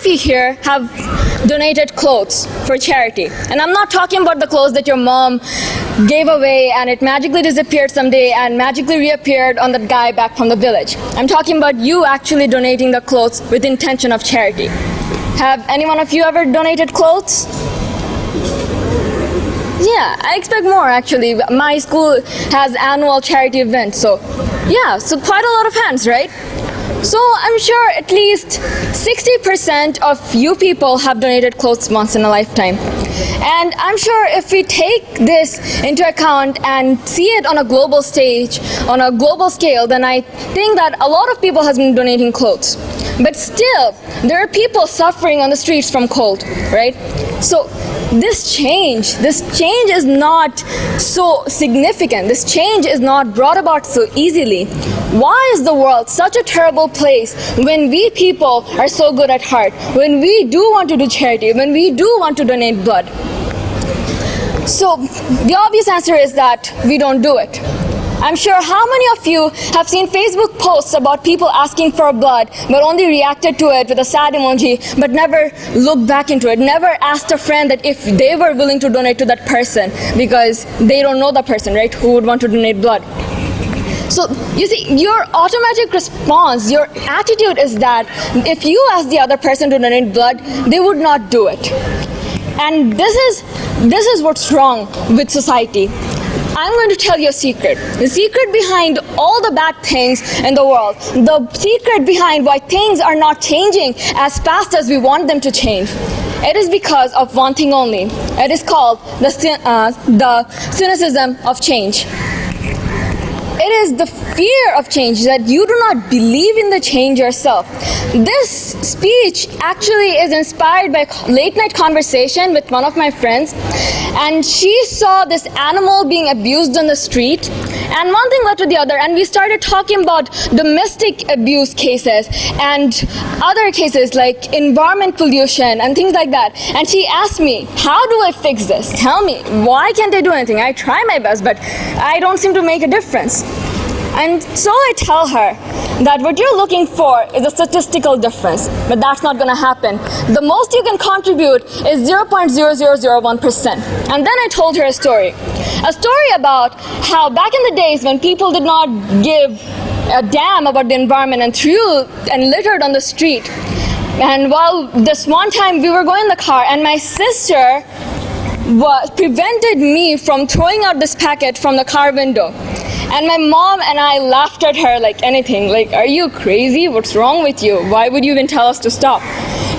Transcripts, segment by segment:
of you here have donated clothes for charity. And I'm not talking about the clothes that your mom gave away and it magically disappeared someday and magically reappeared on that guy back from the village. I'm talking about you actually donating the clothes with intention of charity. Have any one of you ever donated clothes? Yeah, I expect more actually. My school has annual charity events, so yeah, so quite a lot of hands, right? So I'm sure at least 60% of you people have donated clothes once in a lifetime. And I'm sure if we take this into account and see it on a global stage, on a global scale, then I think that a lot of people have been donating clothes. But still, there are people suffering on the streets from cold, right? So this change is not so significant. This change is not brought about so easily. Why is the world such a terrible place when we people are so good at heart, when we do want to do charity, when we do want to donate blood? So the obvious answer is that we don't do it. I'm sure how many of you have seen Facebook posts about people asking for blood but only reacted to it with a sad emoji but never looked back into it, never asked a friend that if they were willing to donate to that person because they don't know the person, right, who would want to donate blood. So you see, your automatic response, your attitude is that if you ask the other person to donate blood, they would not do it. And this is what's wrong with society. I'm going to tell you a secret. The secret behind all the bad things in the world, the secret behind why things are not changing as fast as we want them to change, it is because of one thing only. It is called the cynicism of change. It is the fear of change, that you do not believe in the change yourself. This speech actually is inspired by a late night conversation with one of my friends, and she saw this animal being abused on the street, and one thing led to the other, and we started talking about domestic abuse cases and other cases like environment pollution and things like that. And she asked me, how do I fix this? Tell me, why can't I do anything? I try my best, but I don't seem to make a difference. And so I tell her that what you're looking for is a statistical difference, but that's not going to happen. The most you can contribute is 0.0001%. And then I told her a story about how back in the days when people did not give a damn about the environment and threw and littered on the street. And while this one time we were going in the car and my sister prevented me from throwing out this packet from the car window. And my mom and I laughed at her like anything, like, are you crazy? What's wrong with you? Why would you even tell us to stop?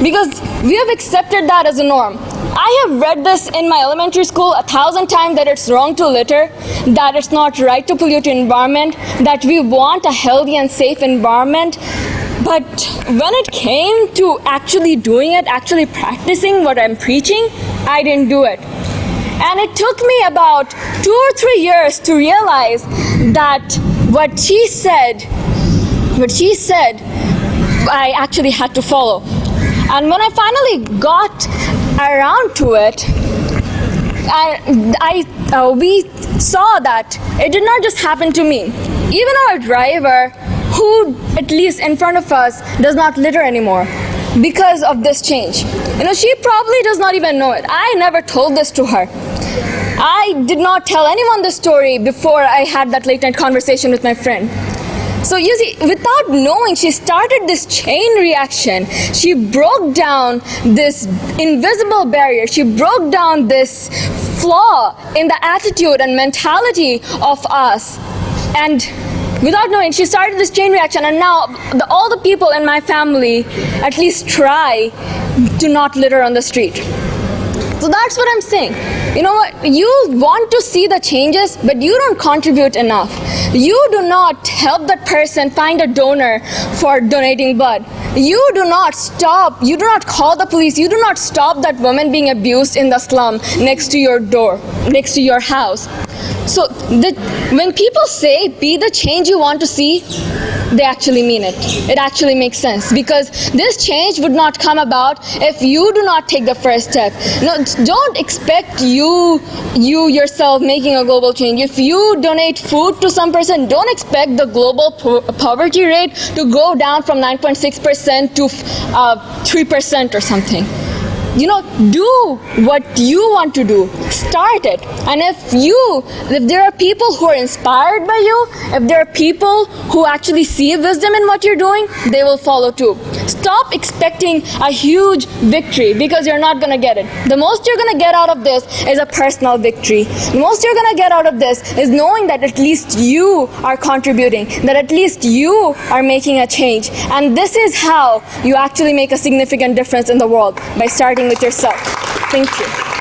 Because we have accepted that as a norm. I have read this in my elementary school 1,000 times that it's wrong to litter, that it's not right to pollute the environment, that we want a healthy and safe environment. But when it came to actually doing it, actually practicing what I'm preaching, I didn't do it. And it took me about 2 or 3 years to realize that what she said, I actually had to follow. And when I finally got around to it, we saw that it did not just happen to me. Even our driver, who at least in front of us does not litter anymore because of this change. She probably does not even know it. I never told this to her. I did not tell anyone this story before I had that late night conversation with my friend. So you see, without knowing, she started this chain reaction. She broke down this invisible barrier. She broke down this flaw in the attitude and mentality of us. And without knowing, she started this chain reaction, and now all the people in my family at least try to not litter on the street. So that's what I'm saying. You know what? You want to see the changes, but you don't contribute enough. You do not help that person find a donor for donating blood. You do not stop, you do not call the police, you do not stop that woman being abused in the slum next to your door, next to your house. So when people say, be the change you want to see, they actually mean it. It actually makes sense, because this change would not come about if you do not take the first step. No, don't expect you yourself making a global change. If you donate food to some person, don't expect the global poverty rate to go down from 9.6% to 3% or something. Do what you want to do. Start it. And if there are people who are inspired by you, if there are people who actually see wisdom in what you're doing, they will follow too. Stop expecting a huge victory, because you're not going to get it. The most you're going to get out of this is a personal victory. The most you're going to get out of this is knowing that at least you are contributing, that at least you are making a change. And this is how you actually make a significant difference in the world, by starting with yourself. Thank you.